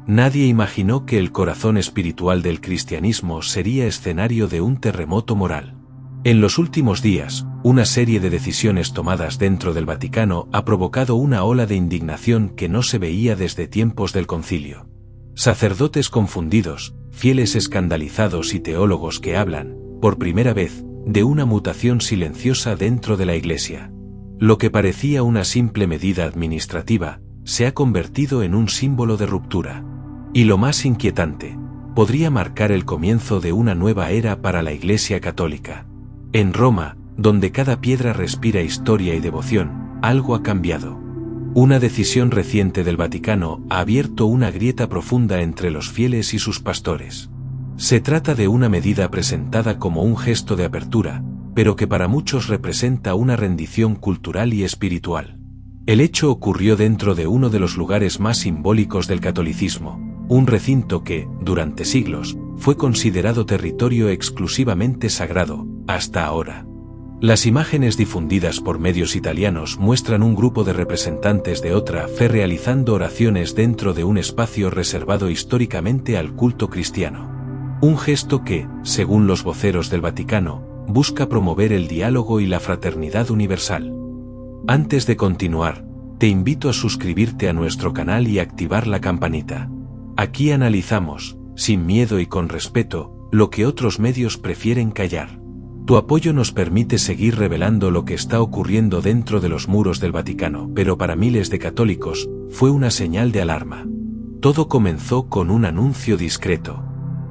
Nadie imaginó que el corazón espiritual del cristianismo sería escenario de un terremoto moral. En los últimos días, una serie de decisiones tomadas dentro del Vaticano ha provocado una ola de indignación que no se veía desde tiempos del concilio. Sacerdotes confundidos, fieles escandalizados y teólogos que hablan, por primera vez, de una mutación silenciosa dentro de la Iglesia. Lo que parecía una simple medida administrativa, se ha convertido en un símbolo de ruptura. Y lo más inquietante, podría marcar el comienzo de una nueva era para la Iglesia católica. En Roma, donde cada piedra respira historia y devoción, algo ha cambiado. Una decisión reciente del Vaticano ha abierto una grieta profunda entre los fieles y sus pastores. Se trata de una medida presentada como un gesto de apertura, pero que para muchos representa una rendición cultural y espiritual. El hecho ocurrió dentro de uno de los lugares más simbólicos del catolicismo, un recinto que, durante siglos, fue considerado territorio exclusivamente sagrado, hasta ahora. Las imágenes difundidas por medios italianos muestran un grupo de representantes de otra fe realizando oraciones dentro de un espacio reservado históricamente al culto cristiano. Un gesto que, según los voceros del Vaticano, busca promover el diálogo y la fraternidad universal. Antes de continuar, te invito a suscribirte a nuestro canal y activar la campanita. Aquí analizamos, sin miedo y con respeto, lo que otros medios prefieren callar. Tu apoyo nos permite seguir revelando lo que está ocurriendo dentro de los muros del Vaticano, pero para miles de católicos, fue una señal de alarma. Todo comenzó con un anuncio discreto.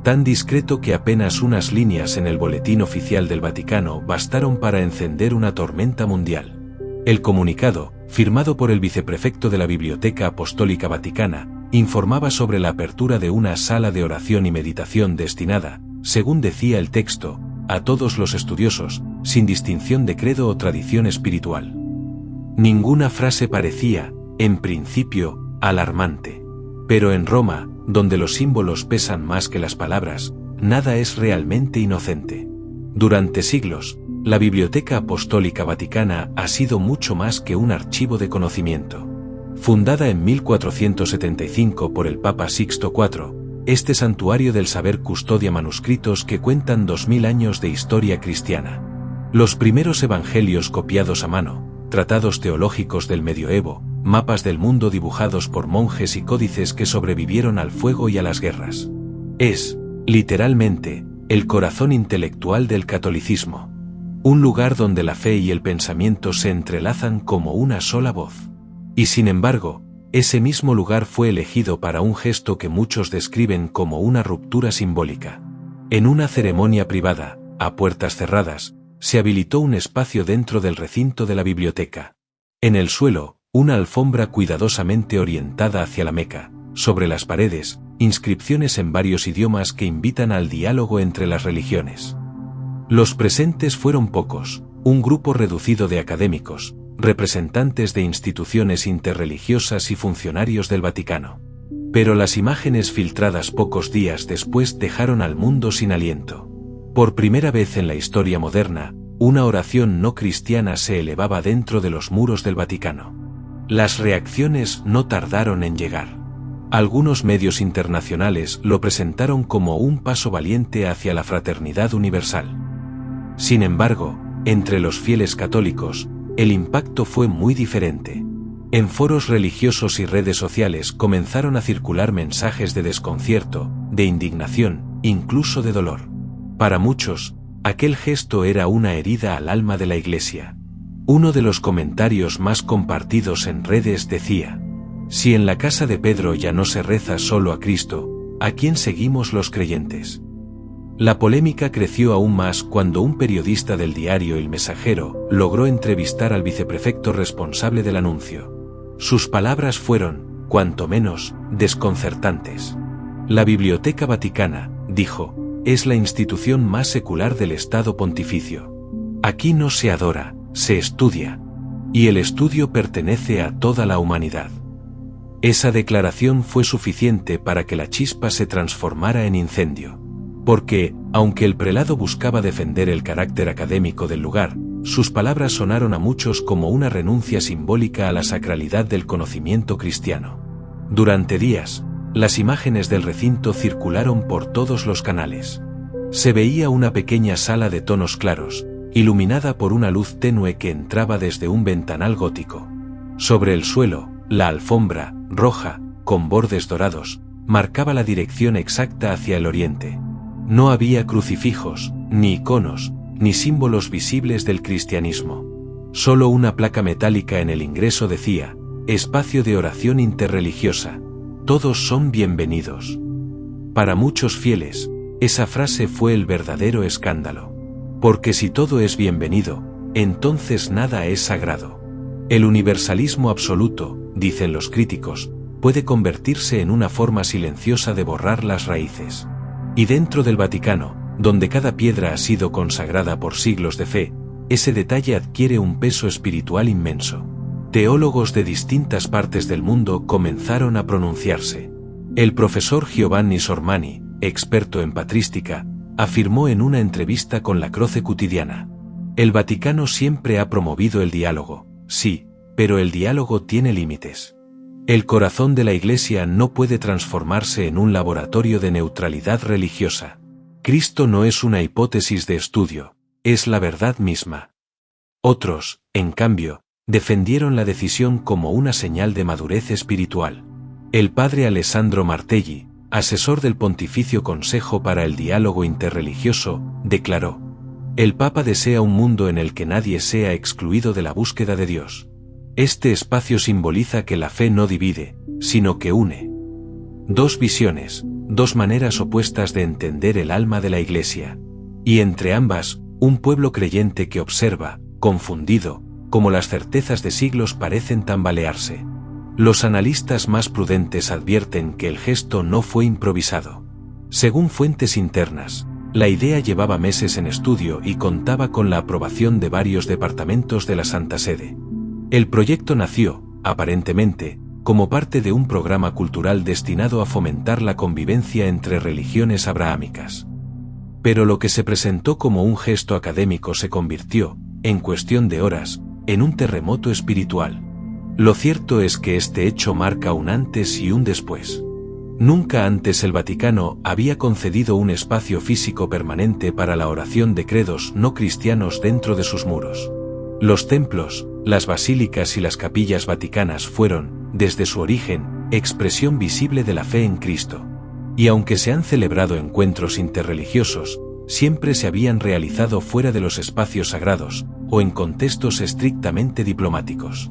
Tan discreto que apenas unas líneas en el boletín oficial del Vaticano bastaron para encender una tormenta mundial. El comunicado, firmado por el viceprefecto de la Biblioteca Apostólica Vaticana, informaba sobre la apertura de una sala de oración y meditación destinada, según decía el texto, a todos los estudiosos, sin distinción de credo o tradición espiritual. Ninguna frase parecía, en principio, alarmante. Pero en Roma, donde los símbolos pesan más que las palabras, nada es realmente inocente. Durante siglos, la Biblioteca Apostólica Vaticana ha sido mucho más que un archivo de conocimiento. Fundada en 1475 por el Papa Sixto IV, este santuario del saber custodia manuscritos que cuentan 2000 años de historia cristiana. Los primeros evangelios copiados a mano, tratados teológicos del medioevo, mapas del mundo dibujados por monjes y códices que sobrevivieron al fuego y a las guerras. Es, literalmente, el corazón intelectual del catolicismo. Un lugar donde la fe y el pensamiento se entrelazan como una sola voz. Y sin embargo, ese mismo lugar fue elegido para un gesto que muchos describen como una ruptura simbólica. En una ceremonia privada, a puertas cerradas, se habilitó un espacio dentro del recinto de la biblioteca. En el suelo, una alfombra cuidadosamente orientada hacia la Meca, sobre las paredes, inscripciones en varios idiomas que invitan al diálogo entre las religiones. Los presentes fueron pocos, un grupo reducido de académicos, representantes de instituciones interreligiosas y funcionarios del Vaticano. Pero las imágenes filtradas pocos días después dejaron al mundo sin aliento. Por primera vez en la historia moderna, una oración no cristiana se elevaba dentro de los muros del Vaticano. Las reacciones no tardaron en llegar. Algunos medios internacionales lo presentaron como un paso valiente hacia la fraternidad universal. Sin embargo, entre los fieles católicos, el impacto fue muy diferente. En foros religiosos y redes sociales comenzaron a circular mensajes de desconcierto, de indignación, incluso de dolor. Para muchos, aquel gesto era una herida al alma de la Iglesia. Uno de los comentarios más compartidos en redes decía: si en la casa de Pedro ya no se reza solo a Cristo, ¿a quién seguimos los creyentes? La polémica creció aún más cuando un periodista del diario El Mensajero logró entrevistar al viceprefecto responsable del anuncio. Sus palabras fueron, cuanto menos, desconcertantes. La Biblioteca Vaticana, dijo, es la institución más secular del Estado Pontificio. Aquí no se adora, se estudia. Y el estudio pertenece a toda la humanidad. Esa declaración fue suficiente para que la chispa se transformara en incendio. Porque, aunque el prelado buscaba defender el carácter académico del lugar, sus palabras sonaron a muchos como una renuncia simbólica a la sacralidad del conocimiento cristiano. Durante días, Las imágenes del recinto circularon por todos los canales. Se veía una pequeña sala de tonos claros, iluminada por una luz tenue que entraba desde un ventanal gótico. Sobre el suelo, la alfombra, roja, con bordes dorados, marcaba la dirección exacta hacia el oriente. No había crucifijos, ni iconos, ni símbolos visibles del cristianismo. Solo una placa metálica en el ingreso decía: espacio de oración interreligiosa. Todos son bienvenidos. Para muchos fieles, esa frase fue el verdadero escándalo. Porque si todo es bienvenido, entonces nada es sagrado. El universalismo absoluto, dicen los críticos, puede convertirse en una forma silenciosa de borrar las raíces. Y dentro del Vaticano, donde cada piedra ha sido consagrada por siglos de fe, ese detalle adquiere un peso espiritual inmenso. Teólogos de distintas partes del mundo comenzaron a pronunciarse. El profesor Giovanni Sormani, experto en patrística, afirmó en una entrevista con la Croce Quotidiana: el Vaticano siempre ha promovido el diálogo, sí, pero el diálogo tiene límites. El corazón de la Iglesia no puede transformarse en un laboratorio de neutralidad religiosa. Cristo no es una hipótesis de estudio, es la verdad misma. Otros, en cambio, defendieron la decisión como una señal de madurez espiritual. El padre Alessandro Martelli, asesor del Pontificio Consejo para el Diálogo Interreligioso, declaró: el Papa desea un mundo en el que nadie sea excluido de la búsqueda de Dios. Este espacio simboliza que la fe no divide, sino que une. Dos visiones, dos maneras opuestas de entender el alma de la Iglesia. Y entre ambas, un pueblo creyente que observa, confundido, como las certezas de siglos parecen tambalearse. Los analistas más prudentes advierten que el gesto no fue improvisado. Según fuentes internas, la idea llevaba meses en estudio y contaba con la aprobación de varios departamentos de la Santa Sede. El proyecto nació, aparentemente, como parte de un programa cultural destinado a fomentar la convivencia entre religiones abrahámicas. Pero lo que se presentó como un gesto académico se convirtió, en cuestión de horas, en un terremoto espiritual. Lo cierto es que este hecho marca un antes y un después. Nunca antes el Vaticano había concedido un espacio físico permanente para la oración de credos no cristianos dentro de sus muros. Los templos, las basílicas y las capillas vaticanas fueron, desde su origen, expresión visible de la fe en Cristo. Y aunque se han celebrado encuentros interreligiosos, siempre se habían realizado fuera de los espacios sagrados, o en contextos estrictamente diplomáticos.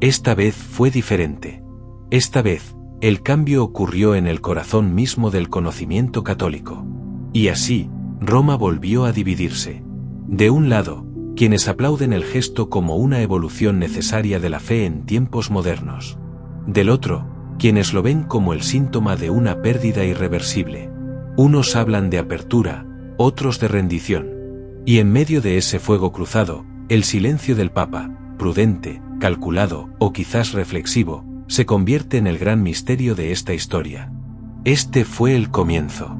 Esta vez fue diferente. Esta vez, el cambio ocurrió en el corazón mismo del conocimiento católico. Y así, Roma volvió a dividirse. De un lado, quienes aplauden el gesto como una evolución necesaria de la fe en tiempos modernos. Del otro, quienes lo ven como el síntoma de una pérdida irreversible. Unos hablan de apertura, otros de rendición. Y en medio de ese fuego cruzado, el silencio del Papa, prudente, calculado o quizás reflexivo, se convierte en el gran misterio de esta historia. Este fue el comienzo.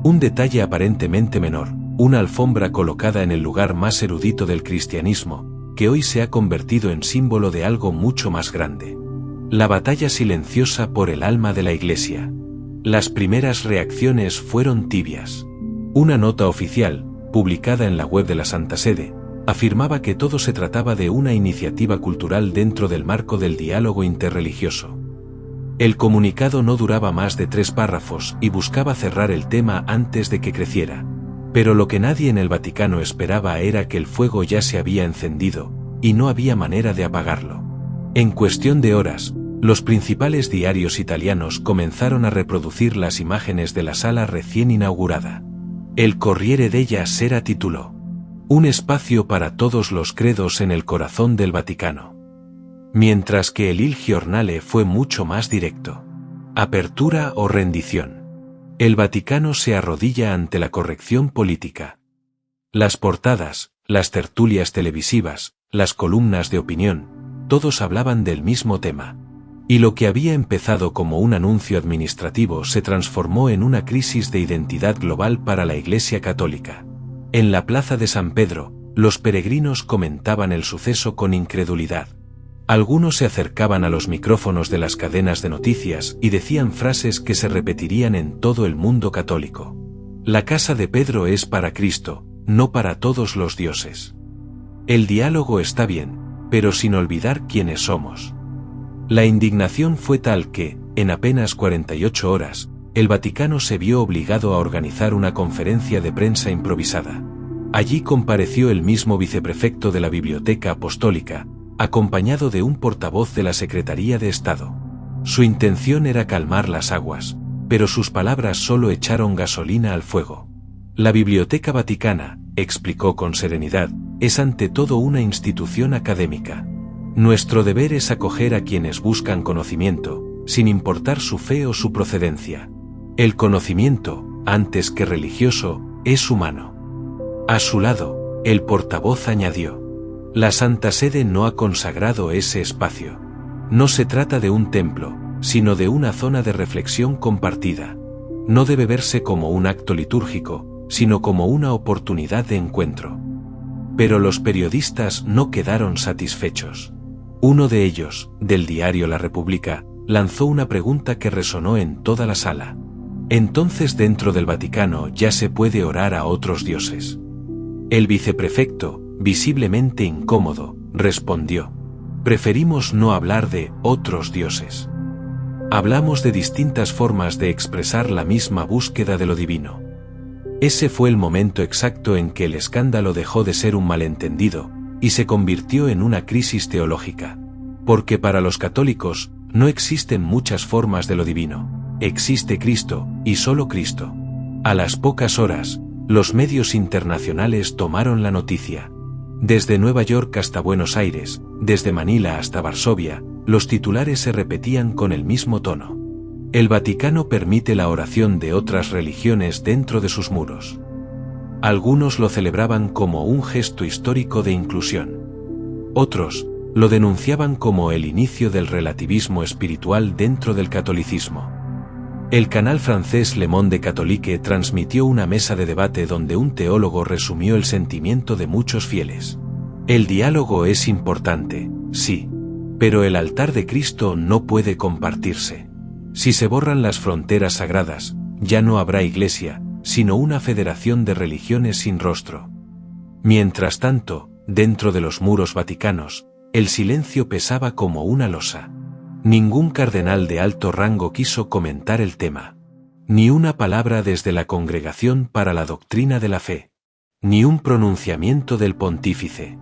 Un detalle aparentemente menor, una alfombra colocada en el lugar más erudito del cristianismo, que hoy se ha convertido en símbolo de algo mucho más grande. La batalla silenciosa por el alma de la Iglesia. Las primeras reacciones fueron tibias. Una nota oficial, publicada en la web de la Santa Sede, afirmaba que todo se trataba de una iniciativa cultural dentro del marco del diálogo interreligioso. El comunicado no duraba más de 3 párrafos y buscaba cerrar el tema antes de que creciera. Pero lo que nadie en el Vaticano esperaba era que el fuego ya se había encendido, y no había manera de apagarlo. En cuestión de horas, los principales diarios italianos comenzaron a reproducir las imágenes de la sala recién inaugurada. El Corriere della Sera tituló: un espacio para todos los credos en el corazón del Vaticano. Mientras que el Il Giornale fue mucho más directo. Apertura o rendición. El Vaticano se arrodilla ante la corrección política. Las portadas, las tertulias televisivas, las columnas de opinión, todos hablaban del mismo tema. Y lo que había empezado como un anuncio administrativo se transformó en una crisis de identidad global para la Iglesia Católica. En la plaza de San Pedro, los peregrinos comentaban el suceso con incredulidad. Algunos se acercaban a los micrófonos de las cadenas de noticias y decían frases que se repetirían en todo el mundo católico. La casa de Pedro es para Cristo, no para todos los dioses. El diálogo está bien, pero sin olvidar quiénes somos. La indignación fue tal que, en apenas 48 horas, el Vaticano se vio obligado a organizar una conferencia de prensa improvisada. Allí compareció el mismo viceprefecto de la Biblioteca Apostólica, acompañado de un portavoz de la Secretaría de Estado. Su intención era calmar las aguas, pero sus palabras solo echaron gasolina al fuego. La Biblioteca Vaticana, explicó con serenidad, es ante todo una institución académica. Nuestro deber es acoger a quienes buscan conocimiento, sin importar su fe o su procedencia. El conocimiento, antes que religioso, es humano. A su lado, el portavoz añadió: la Santa Sede no ha consagrado ese espacio. No se trata de un templo, sino de una zona de reflexión compartida. No debe verse como un acto litúrgico, sino como una oportunidad de encuentro. Pero los periodistas no quedaron satisfechos. Uno de ellos, del diario La República, lanzó una pregunta que resonó en toda la sala. ¿Entonces dentro del Vaticano ya se puede orar a otros dioses? El viceprefecto, visiblemente incómodo, respondió: preferimos no hablar de otros dioses. Hablamos de distintas formas de expresar la misma búsqueda de lo divino. Ese fue el momento exacto en que el escándalo dejó de ser un malentendido y se convirtió en una crisis teológica. Porque para los católicos no existen muchas formas de lo divino. Existe Cristo, y solo Cristo. A las pocas horas, los medios internacionales tomaron la noticia. Desde Nueva York hasta Buenos Aires, desde Manila hasta Varsovia, los titulares se repetían con el mismo tono. El Vaticano permite la oración de otras religiones dentro de sus muros. Algunos lo celebraban como un gesto histórico de inclusión. Otros lo denunciaban como el inicio del relativismo espiritual dentro del catolicismo. El canal francés Le Monde Catholique transmitió una mesa de debate donde un teólogo resumió el sentimiento de muchos fieles. El diálogo es importante, sí, pero el altar de Cristo no puede compartirse. Si se borran las fronteras sagradas, ya no habrá iglesia, sino una federación de religiones sin rostro. Mientras tanto, dentro de los muros vaticanos, el silencio pesaba como una losa. Ningún cardenal de alto rango quiso comentar el tema. Ni una palabra desde la Congregación para la Doctrina de la Fe. Ni un pronunciamiento del pontífice.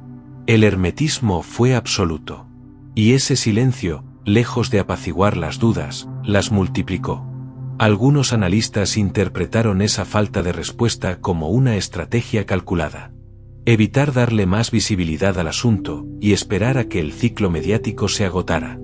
El hermetismo fue absoluto. Y ese silencio, lejos de apaciguar las dudas, las multiplicó. Algunos analistas interpretaron esa falta de respuesta como una estrategia calculada. Evitar darle más visibilidad al asunto y esperar a que el ciclo mediático se agotara.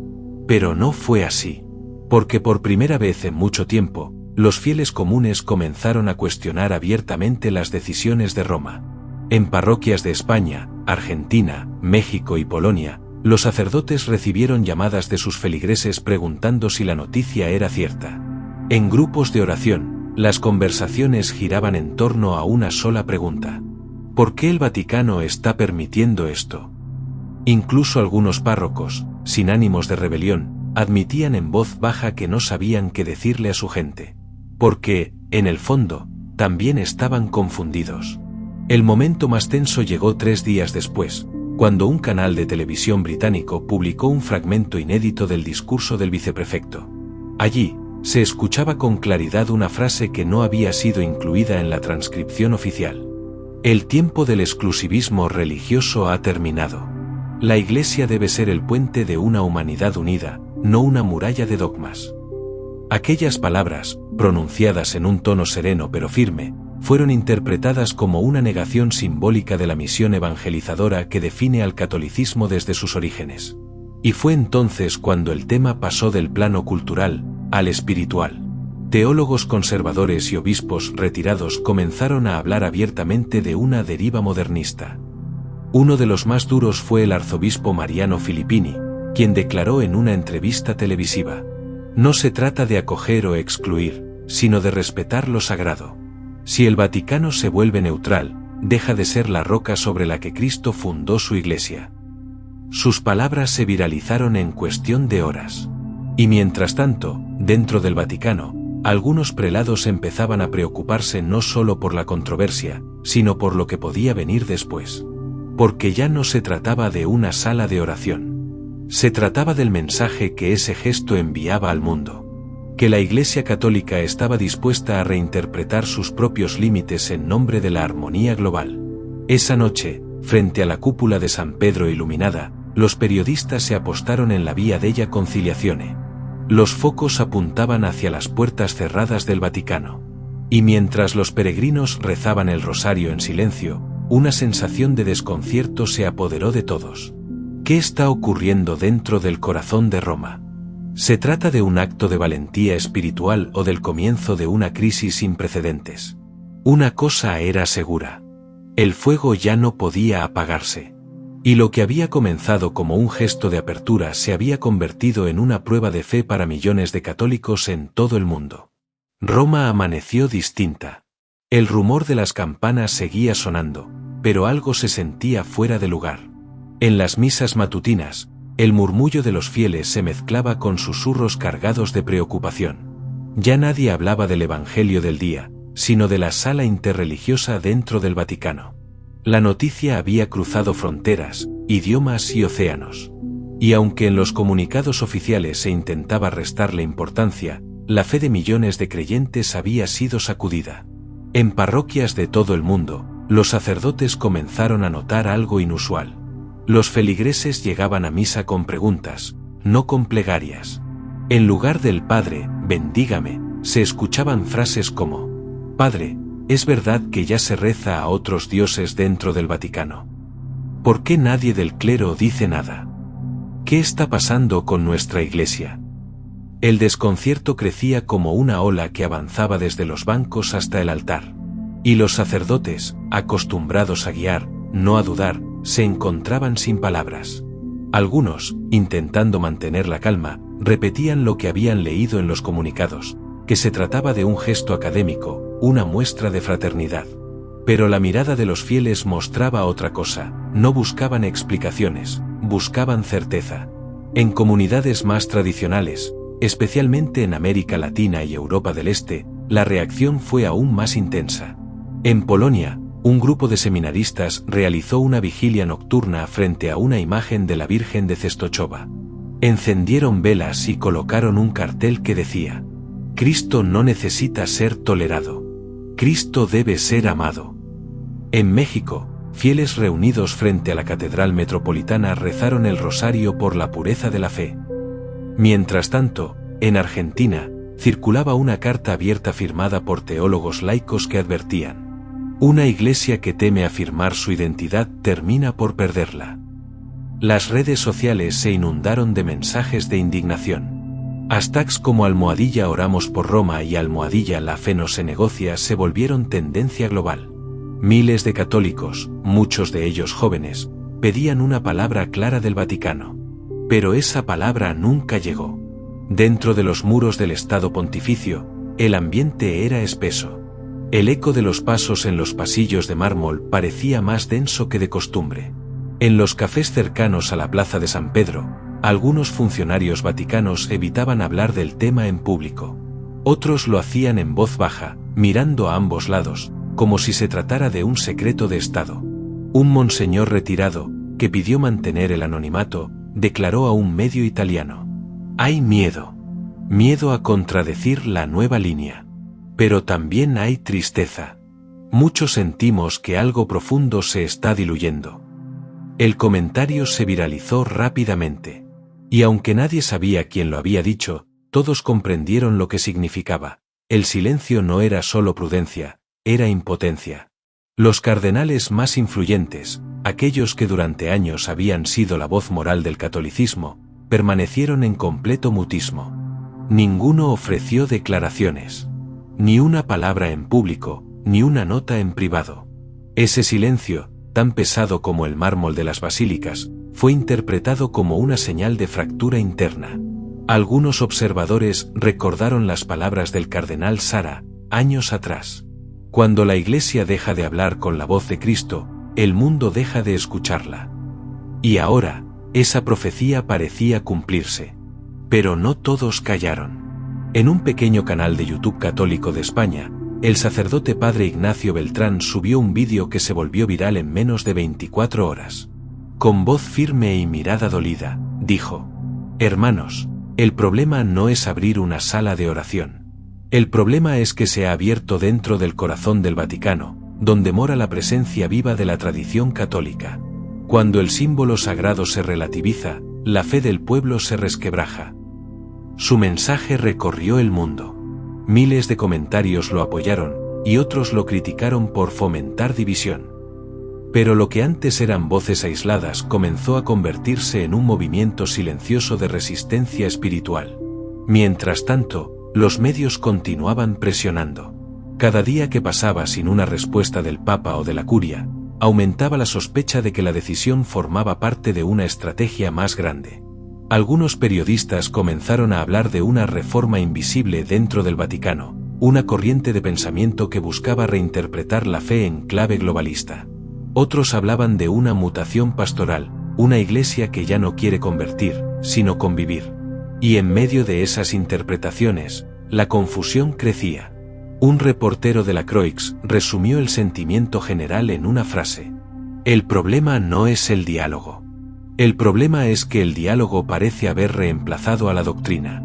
Pero no fue así. Porque por primera vez en mucho tiempo, los fieles comunes comenzaron a cuestionar abiertamente las decisiones de Roma. En parroquias de España, Argentina, México y Polonia, los sacerdotes recibieron llamadas de sus feligreses preguntando si la noticia era cierta. En grupos de oración, las conversaciones giraban en torno a una sola pregunta: ¿por qué el Vaticano está permitiendo esto? Incluso algunos párrocos, sin ánimos de rebelión, admitían en voz baja que no sabían qué decirle a su gente. Porque, en el fondo, también estaban confundidos. El momento más tenso llegó 3 días después, cuando un canal de televisión británico publicó un fragmento inédito del discurso del viceprefecto. Allí, se escuchaba con claridad una frase que no había sido incluida en la transcripción oficial. El tiempo del exclusivismo religioso ha terminado. La Iglesia debe ser el puente de una humanidad unida, no una muralla de dogmas. Aquellas palabras, pronunciadas en un tono sereno pero firme, fueron interpretadas como una negación simbólica de la misión evangelizadora que define al catolicismo desde sus orígenes. Y fue entonces cuando el tema pasó del plano cultural al espiritual. Teólogos conservadores y obispos retirados comenzaron a hablar abiertamente de una deriva modernista. Uno de los más duros fue el arzobispo Mariano Filippini, quien declaró en una entrevista televisiva: no se trata de acoger o excluir, sino de respetar lo sagrado. Si el Vaticano se vuelve neutral, deja de ser la roca sobre la que Cristo fundó su Iglesia. Sus palabras se viralizaron en cuestión de horas. Y mientras tanto, dentro del Vaticano, algunos prelados empezaban a preocuparse no solo por la controversia, sino por lo que podía venir después. Porque ya no se trataba de una sala de oración. Se trataba del mensaje que ese gesto enviaba al mundo. Que la Iglesia Católica estaba dispuesta a reinterpretar sus propios límites en nombre de la armonía global. Esa noche, frente a la cúpula de San Pedro iluminada, los periodistas se apostaron en la vía della Conciliazione. Los focos apuntaban hacia las puertas cerradas del Vaticano. Y mientras los peregrinos rezaban el rosario en silencio, una sensación de desconcierto se apoderó de todos. ¿Qué está ocurriendo dentro del corazón de Roma? ¿Se trata de un acto de valentía espiritual o del comienzo de una crisis sin precedentes? Una cosa era segura. El fuego ya no podía apagarse. Y lo que había comenzado como un gesto de apertura se había convertido en una prueba de fe para millones de católicos en todo el mundo. Roma amaneció distinta. El rumor de las campanas seguía sonando, pero algo se sentía fuera de lugar. En las misas matutinas, el murmullo de los fieles se mezclaba con susurros cargados de preocupación. Ya nadie hablaba del Evangelio del día, sino de la sala interreligiosa dentro del Vaticano. La noticia había cruzado fronteras, idiomas y océanos. Y aunque en los comunicados oficiales se intentaba restarle importancia, la fe de millones de creyentes había sido sacudida. En parroquias de todo el mundo, los sacerdotes comenzaron a notar algo inusual. Los feligreses llegaban a misa con preguntas, no con plegarias. En lugar del Padre, bendígame, se escuchaban frases como: Padre, ¿es verdad que ya se reza a otros dioses dentro del Vaticano? ¿Por qué nadie del clero dice nada? ¿Qué está pasando con nuestra Iglesia? El desconcierto crecía como una ola que avanzaba desde los bancos hasta el altar. Y los sacerdotes, acostumbrados a guiar, no a dudar, se encontraban sin palabras. Algunos, intentando mantener la calma, repetían lo que habían leído en los comunicados, que se trataba de un gesto académico, una muestra de fraternidad. Pero la mirada de los fieles mostraba otra cosa, no buscaban explicaciones, buscaban certeza. En comunidades más tradicionales, especialmente en América Latina y Europa del Este, la reacción fue aún más intensa. En Polonia, un grupo de seminaristas realizó una vigilia nocturna frente a una imagen de la Virgen de Czestochowa. Encendieron velas y colocaron un cartel que decía: Cristo no necesita ser tolerado. Cristo debe ser amado. En México, fieles reunidos frente a la Catedral Metropolitana rezaron el rosario por la pureza de la fe. Mientras tanto, en Argentina, circulaba una carta abierta firmada por teólogos laicos que advertían: una iglesia que teme afirmar su identidad termina por perderla. Las redes sociales se inundaron de mensajes de indignación. Hashtags como #oramos por Roma y #la fe no se negocia se volvieron tendencia global. Miles de católicos, muchos de ellos jóvenes, pedían una palabra clara del Vaticano. Pero esa palabra nunca llegó. Dentro de los muros del Estado Pontificio, el ambiente era espeso. El eco de los pasos en los pasillos de mármol parecía más denso que de costumbre. En los cafés cercanos a la plaza de San Pedro, algunos funcionarios vaticanos evitaban hablar del tema en público. Otros lo hacían en voz baja, mirando a ambos lados, como si se tratara de un secreto de Estado. Un monseñor retirado, que pidió mantener el anonimato, declaró a un medio italiano: hay miedo. Miedo a contradecir la nueva línea. Pero también hay tristeza. Muchos sentimos que algo profundo se está diluyendo. El comentario se viralizó rápidamente. Y aunque nadie sabía quién lo había dicho, todos comprendieron lo que significaba. El silencio no era solo prudencia, era impotencia. Los cardenales más influyentes, aquellos que durante años habían sido la voz moral del catolicismo, permanecieron en completo mutismo. Ninguno ofreció declaraciones. Ni una palabra en público, ni una nota en privado. Ese silencio, tan pesado como el mármol de las basílicas, fue interpretado como una señal de fractura interna. Algunos observadores recordaron las palabras del cardenal Sara, años atrás: cuando la Iglesia deja de hablar con la voz de Cristo, el mundo deja de escucharla. Y ahora, Esa profecía parecía cumplirse. Pero no todos callaron. En un pequeño canal de YouTube católico de España, el sacerdote Padre Ignacio Beltrán subió un vídeo que se volvió viral en menos de 24 horas. Con voz firme y mirada dolida, dijo: «Hermanos, el problema no es abrir una sala de oración. El problema es que se ha abierto dentro del corazón del Vaticano, donde mora la presencia viva de la tradición católica. Cuando el símbolo sagrado se relativiza, la fe del pueblo se resquebraja». Su mensaje recorrió el mundo. Miles de comentarios lo apoyaron, y otros lo criticaron por fomentar división. Pero lo que antes eran voces aisladas comenzó a convertirse en un movimiento silencioso de resistencia espiritual. Mientras tanto, los medios continuaban presionando. Cada día que pasaba sin una respuesta del Papa o de la Curia, aumentaba la sospecha de que la decisión formaba parte de una estrategia más grande. Algunos periodistas comenzaron a hablar de una reforma invisible dentro del Vaticano, una corriente de pensamiento que buscaba reinterpretar la fe en clave globalista. Otros hablaban de una mutación pastoral, una iglesia que ya no quiere convertir, sino convivir. Y en medio de esas interpretaciones, la confusión crecía. Un reportero de la Croix resumió el sentimiento general en una frase: «El problema no es el diálogo. El problema es que el diálogo parece haber reemplazado a la doctrina».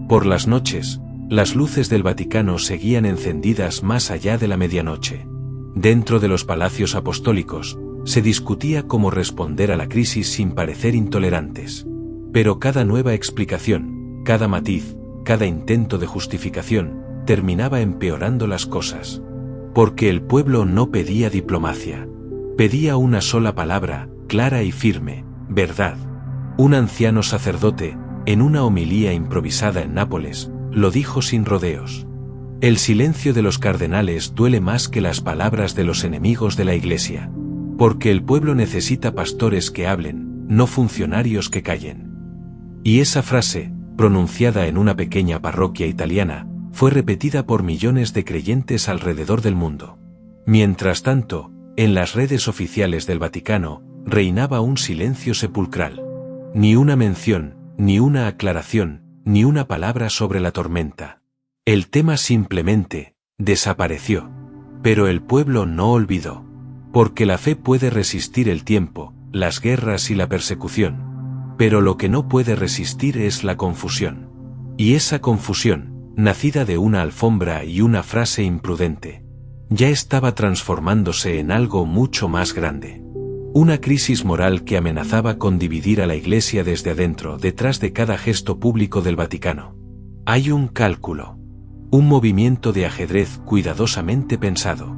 Por las noches, las luces del Vaticano seguían encendidas más allá de la medianoche. Dentro de los palacios apostólicos, se discutía cómo responder a la crisis sin parecer intolerantes. Pero cada nueva explicación, cada matiz, cada intento de justificación, terminaba empeorando las cosas. Porque el pueblo no pedía diplomacia. Pedía una sola palabra, clara y firme: verdad. Un anciano sacerdote, en una homilía improvisada en Nápoles, lo dijo sin rodeos: «El silencio de los cardenales duele más que las palabras de los enemigos de la Iglesia. Porque el pueblo necesita pastores que hablen, no funcionarios que callen». Y esa frase, pronunciada en una pequeña parroquia italiana, fue repetida por millones de creyentes alrededor del mundo. Mientras tanto, en las redes oficiales del Vaticano, reinaba un silencio sepulcral. Ni una mención, ni una aclaración, ni una palabra sobre la tormenta. El tema simplemente desapareció. Pero el pueblo no olvidó. Porque la fe puede resistir el tiempo, las guerras y la persecución. Pero lo que no puede resistir es la confusión. Y esa confusión, nacida de una alfombra y una frase imprudente, ya estaba transformándose en algo mucho más grande. Una crisis moral que amenazaba con dividir a la Iglesia desde adentro detrás de cada gesto público del Vaticano. Hay un cálculo. Un movimiento de ajedrez cuidadosamente pensado.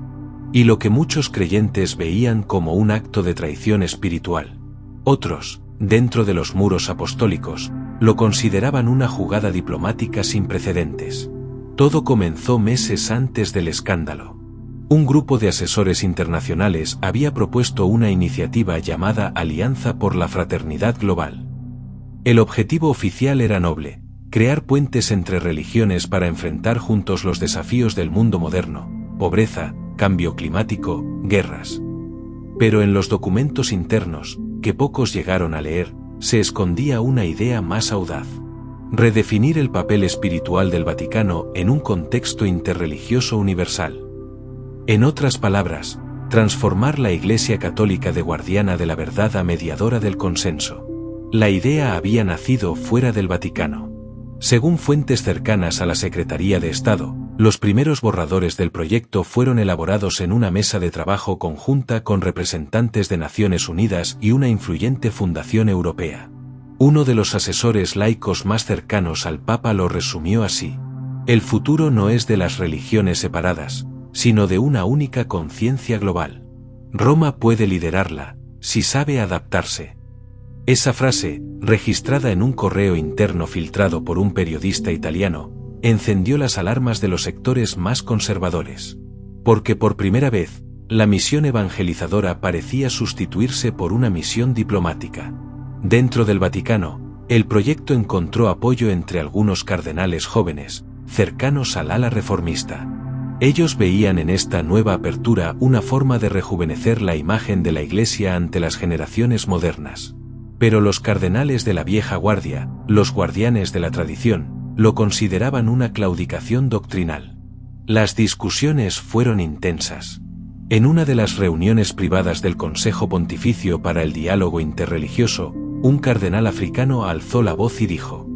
Y lo que muchos creyentes veían como un acto de traición espiritual. Otros, dentro de los muros apostólicos, lo consideraban una jugada diplomática sin precedentes. Todo comenzó meses antes del escándalo. Un grupo de asesores internacionales había propuesto una iniciativa llamada Alianza por la Fraternidad Global. El objetivo oficial era noble: crear puentes entre religiones para enfrentar juntos los desafíos del mundo moderno: pobreza, cambio climático, guerras. Pero en los documentos internos, que pocos llegaron a leer, se escondía una idea más audaz: redefinir el papel espiritual del Vaticano en un contexto interreligioso universal. En otras palabras, transformar la Iglesia Católica de guardiana de la verdad a mediadora del consenso. La idea había nacido fuera del Vaticano. Según fuentes cercanas a la Secretaría de Estado, los primeros borradores del proyecto fueron elaborados en una mesa de trabajo conjunta con representantes de Naciones Unidas y una influyente fundación europea. Uno de los asesores laicos más cercanos al Papa lo resumió así: «El futuro no es de las religiones separadas, sino de una única conciencia global. Roma puede liderarla, si sabe adaptarse». Esa frase, registrada en un correo interno filtrado por un periodista italiano, encendió las alarmas de los sectores más conservadores. Porque por primera vez, la misión evangelizadora parecía sustituirse por una misión diplomática. Dentro del Vaticano, el proyecto encontró apoyo entre algunos cardenales jóvenes, cercanos al ala reformista. Ellos veían en esta nueva apertura una forma de rejuvenecer la imagen de la Iglesia ante las generaciones modernas. Pero los cardenales de la vieja guardia, los guardianes de la tradición, lo consideraban una claudicación doctrinal. Las discusiones fueron intensas. En una de las reuniones privadas del Consejo Pontificio para el Diálogo Interreligioso, un cardenal africano alzó la voz y dijo: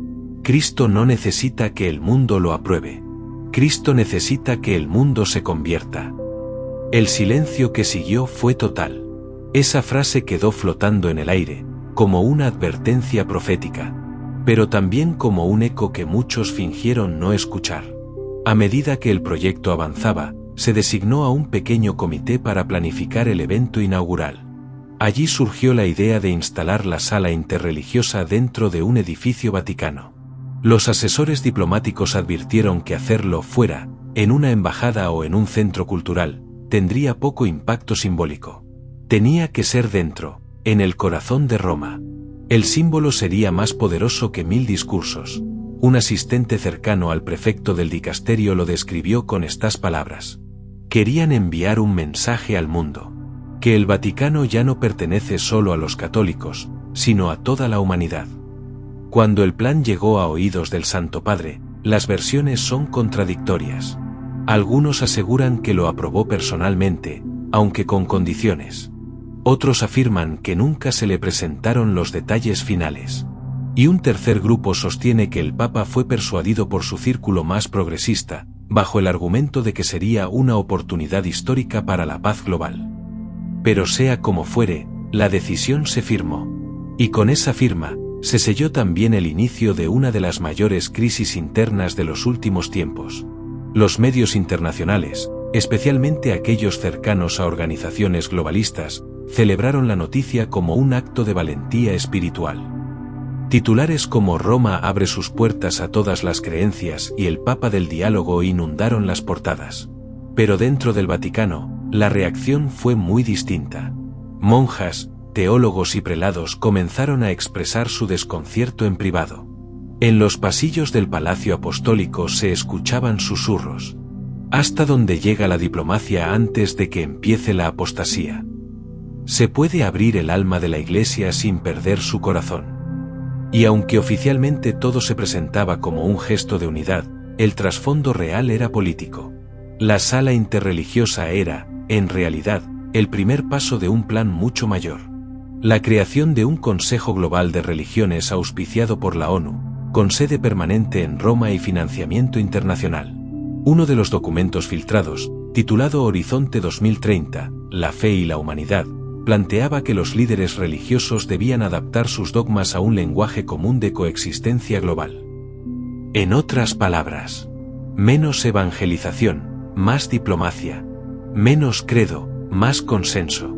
Cristo no necesita que el mundo lo apruebe. Cristo necesita que el mundo se convierta. El silencio que siguió fue total. Esa frase quedó flotando en el aire, como una advertencia profética, pero también como un eco que muchos fingieron no escuchar. A medida que el proyecto avanzaba, se designó a un pequeño comité para planificar el evento inaugural. Allí surgió la idea de instalar la sala interreligiosa dentro de un edificio vaticano. Los asesores diplomáticos advirtieron que hacerlo fuera, en una embajada o en un centro cultural, tendría poco impacto simbólico. Tenía que ser dentro, en el corazón de Roma. El símbolo sería más poderoso que 1000 discursos. Un asistente cercano al prefecto del dicasterio lo describió con estas palabras: querían enviar un mensaje al mundo, que el Vaticano ya no pertenece solo a los católicos, sino a toda la humanidad. Cuando el plan llegó a oídos del Santo Padre, las versiones son contradictorias. Algunos aseguran que lo aprobó personalmente, aunque con condiciones. Otros afirman que nunca se le presentaron los detalles finales. Y un tercer grupo sostiene que el Papa fue persuadido por su círculo más progresista, bajo el argumento de que sería una oportunidad histórica para la paz global. Pero sea como fuere, la decisión se firmó. Y con esa firma, se selló también el inicio de una de las mayores crisis internas de los últimos tiempos. Los medios internacionales, especialmente aquellos cercanos a organizaciones globalistas, celebraron la noticia como un acto de valentía espiritual. Titulares como Roma abre sus puertas a todas las creencias y el Papa del Diálogo inundaron las portadas. Pero dentro del Vaticano, la reacción fue muy distinta. Monjas, teólogos y prelados comenzaron a expresar su desconcierto en privado. En los pasillos del Palacio Apostólico se escuchaban susurros. ¿Hasta dónde llega la diplomacia antes de que empiece la apostasía? ¿Se puede abrir el alma de la Iglesia sin perder su corazón? Y aunque oficialmente todo se presentaba como un gesto de unidad, el trasfondo real era político. La sala interreligiosa era, en realidad, el primer paso de un plan mucho mayor. La creación de un Consejo Global de Religiones auspiciado por la ONU, con sede permanente en Roma y financiamiento internacional. Uno de los documentos filtrados, titulado Horizonte 2030, La fe y la humanidad, planteaba que los líderes religiosos debían adaptar sus dogmas a un lenguaje común de coexistencia global. En otras palabras, menos evangelización, más diplomacia, menos credo, más consenso.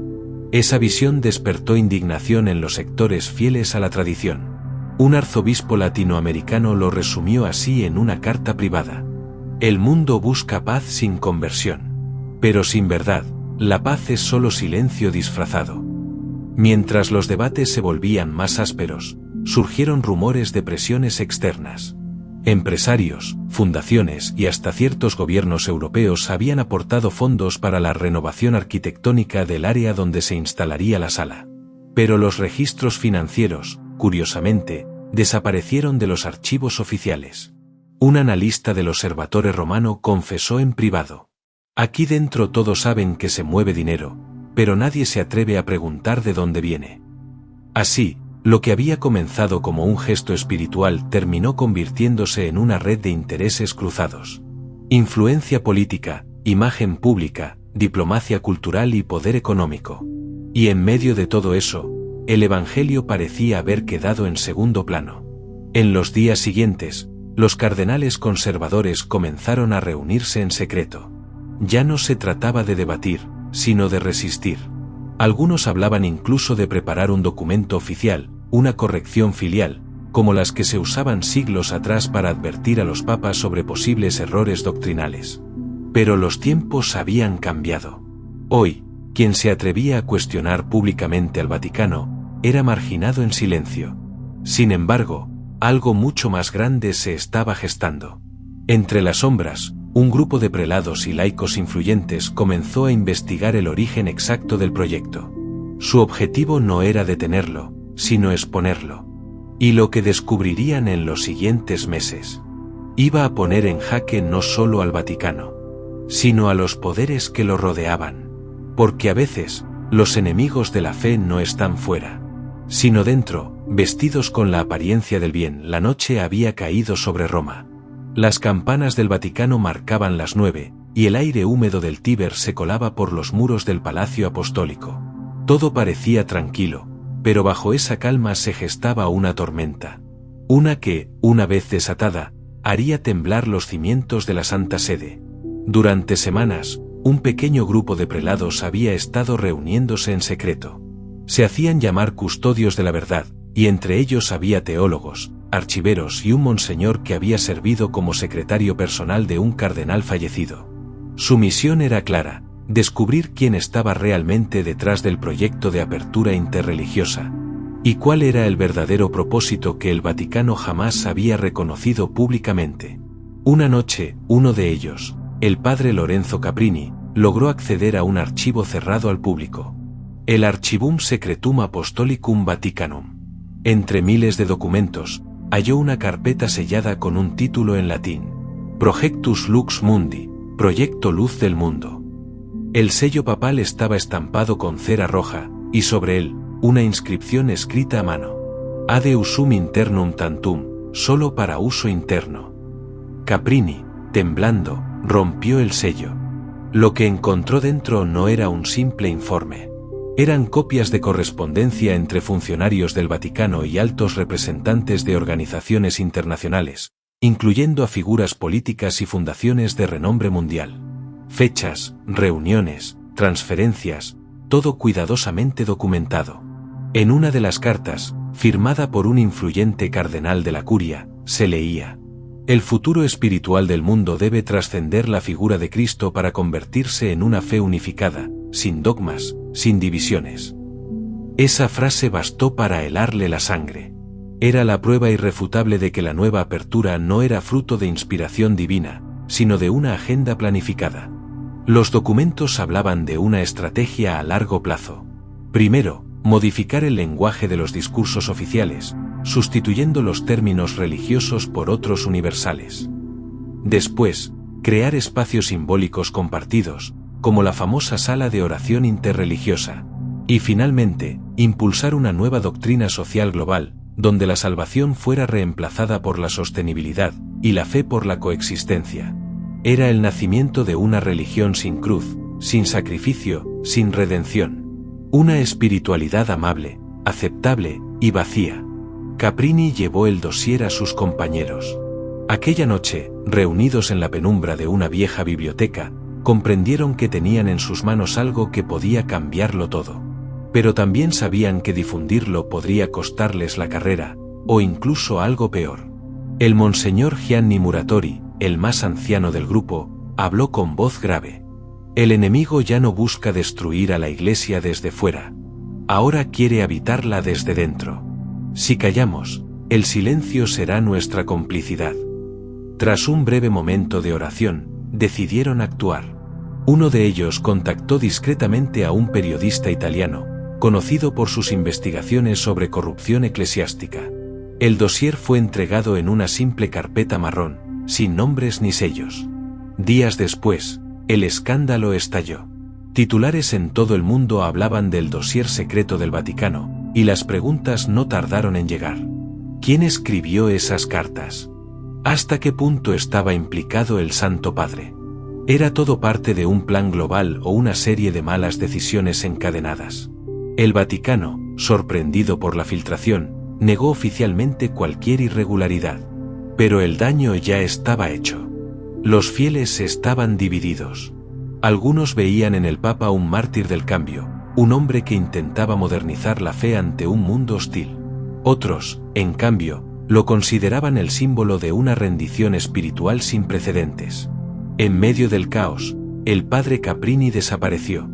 Esa visión despertó indignación en los sectores fieles a la tradición. Un arzobispo latinoamericano lo resumió así en una carta privada: el mundo busca paz sin conversión. Pero sin verdad, la paz es solo silencio disfrazado. Mientras los debates se volvían más ásperos, surgieron rumores de presiones externas. Empresarios, fundaciones y hasta ciertos gobiernos europeos habían aportado fondos para la renovación arquitectónica del área donde se instalaría la sala. Pero los registros financieros, curiosamente, desaparecieron de los archivos oficiales. Un analista del Osservatore Romano confesó en privado: aquí dentro todos saben que se mueve dinero, pero nadie se atreve a preguntar de dónde viene. Así, lo que había comenzado como un gesto espiritual terminó convirtiéndose en una red de intereses cruzados. Influencia política, imagen pública, diplomacia cultural y poder económico. Y en medio de todo eso, el Evangelio parecía haber quedado en segundo plano. En los días siguientes, los cardenales conservadores comenzaron a reunirse en secreto. Ya no se trataba de debatir, sino de resistir. Algunos hablaban incluso de preparar un documento oficial, una corrección filial, como las que se usaban siglos atrás para advertir a los papas sobre posibles errores doctrinales. Pero los tiempos habían cambiado. Hoy, quien se atrevía a cuestionar públicamente al Vaticano, era marginado en silencio. Sin embargo, algo mucho más grande se estaba gestando. Entre las sombras, un grupo de prelados y laicos influyentes comenzó a investigar el origen exacto del proyecto. Su objetivo no era detenerlo, sino exponerlo. Y lo que descubrirían en los siguientes meses iba a poner en jaque no solo al Vaticano, sino a los poderes que lo rodeaban. Porque a veces, los enemigos de la fe no están fuera, sino dentro, vestidos con la apariencia del bien. La noche había caído sobre Roma. Las campanas del Vaticano marcaban las 9, y el aire húmedo del Tíber se colaba por los muros del Palacio Apostólico. Todo parecía tranquilo, pero bajo esa calma se gestaba una tormenta. Una que, una vez desatada, haría temblar los cimientos de la Santa Sede. Durante semanas, un pequeño grupo de prelados había estado reuniéndose en secreto. Se hacían llamar custodios de la verdad, y entre ellos había teólogos, archiveros y un monseñor que había servido como secretario personal de un cardenal fallecido. Su misión era clara: descubrir quién estaba realmente detrás del proyecto de apertura interreligiosa, y cuál era el verdadero propósito que el Vaticano jamás había reconocido públicamente. Una noche, uno de ellos, el padre Lorenzo Caprini, logró acceder a un archivo cerrado al público. El Archivum Secretum Apostolicum Vaticanum. Entre miles de documentos, halló una carpeta sellada con un título en latín: Projectus Lux Mundi, Proyecto Luz del Mundo. El sello papal estaba estampado con cera roja, y sobre él, una inscripción escrita a mano: Ad usum internum tantum, solo para uso interno. Caprini, temblando, rompió el sello. Lo que encontró dentro no era un simple informe. Eran copias de correspondencia entre funcionarios del Vaticano y altos representantes de organizaciones internacionales, incluyendo a figuras políticas y fundaciones de renombre mundial. Fechas, reuniones, transferencias, todo cuidadosamente documentado. En una de las cartas, firmada por un influyente cardenal de la Curia, se leía: el futuro espiritual del mundo debe trascender la figura de Cristo para convertirse en una fe unificada, sin dogmas, sin divisiones. Esa frase bastó para helarle la sangre. Era la prueba irrefutable de que la nueva apertura no era fruto de inspiración divina, sino de una agenda planificada. Los documentos hablaban de una estrategia a largo plazo. Primero, modificar el lenguaje de los discursos oficiales, sustituyendo los términos religiosos por otros universales. Después, crear espacios simbólicos compartidos, como la famosa sala de oración interreligiosa. Y finalmente, impulsar una nueva doctrina social global, donde la salvación fuera reemplazada por la sostenibilidad, y la fe por la coexistencia. Era el nacimiento de una religión sin cruz, sin sacrificio, sin redención. Una espiritualidad amable, aceptable y vacía. Caprini llevó el dossier a sus compañeros. Aquella noche, reunidos en la penumbra de una vieja biblioteca, comprendieron que tenían en sus manos algo que podía cambiarlo todo. Pero también sabían que difundirlo podría costarles la carrera, o incluso algo peor. El monseñor Gianni Muratori, el más anciano del grupo, habló con voz grave. El enemigo ya no busca destruir a la Iglesia desde fuera. Ahora quiere habitarla desde dentro. Si callamos, el silencio será nuestra complicidad. Tras un breve momento de oración, decidieron actuar. Uno de ellos contactó discretamente a un periodista italiano, conocido por sus investigaciones sobre corrupción eclesiástica. El dossier fue entregado en una simple carpeta marrón, sin nombres ni sellos. Días después, el escándalo estalló. Titulares en todo el mundo hablaban del dossier secreto del Vaticano, y las preguntas no tardaron en llegar. ¿Quién escribió esas cartas? ¿Hasta qué punto estaba implicado el Santo Padre? ¿Era todo parte de un plan global o una serie de malas decisiones encadenadas? El Vaticano, sorprendido por la filtración, negó oficialmente cualquier irregularidad. Pero el daño ya estaba hecho. Los fieles estaban divididos. Algunos veían en el Papa un mártir del cambio, un hombre que intentaba modernizar la fe ante un mundo hostil. Otros, en cambio, lo consideraban el símbolo de una rendición espiritual sin precedentes. En medio del caos, el padre Caprini desapareció.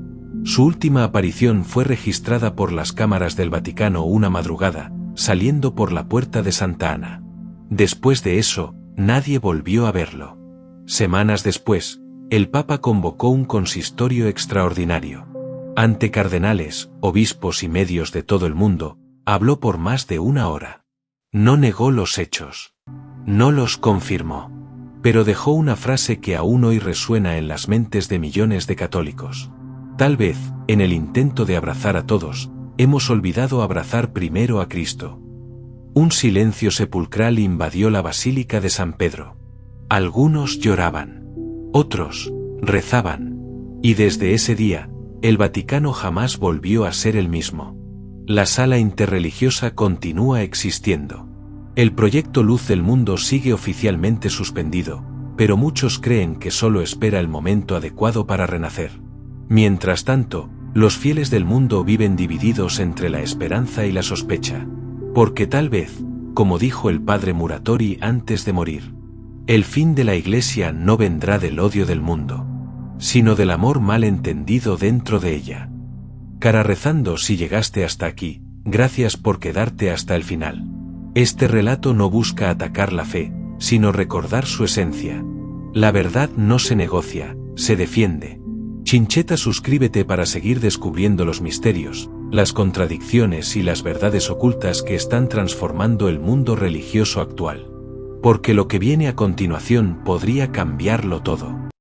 Su última aparición fue registrada por las cámaras del Vaticano una madrugada, saliendo por la puerta de Santa Ana. Después de eso, nadie volvió a verlo. Semanas después, el Papa convocó un consistorio extraordinario. Ante cardenales, obispos y medios de todo el mundo, Habló por más de 1 hora. No negó los hechos. No los confirmó. Pero dejó una frase que aún hoy resuena en las mentes de millones de católicos. Tal vez, en el intento de abrazar a todos, hemos olvidado abrazar primero a Cristo. Un silencio sepulcral invadió la Basílica de San Pedro. Algunos lloraban. Otros rezaban. Y desde ese día, el Vaticano jamás volvió a ser el mismo. La sala interreligiosa continúa existiendo. El proyecto Luz del Mundo sigue oficialmente suspendido, pero muchos creen que solo espera el momento adecuado para renacer. Mientras tanto, los fieles del mundo viven divididos entre la esperanza y la sospecha. Porque tal vez, como dijo el padre Muratori antes de morir, el fin de la Iglesia no vendrá del odio del mundo, sino del amor mal entendido dentro de ella. Cara rezando, si llegaste hasta aquí, gracias por quedarte hasta el final. Este relato no busca atacar la fe, sino recordar su esencia. La verdad no se negocia, se defiende. Chincheta, suscríbete para seguir descubriendo los misterios, las contradicciones y las verdades ocultas que están transformando el mundo religioso actual. Porque lo que viene a continuación podría cambiarlo todo.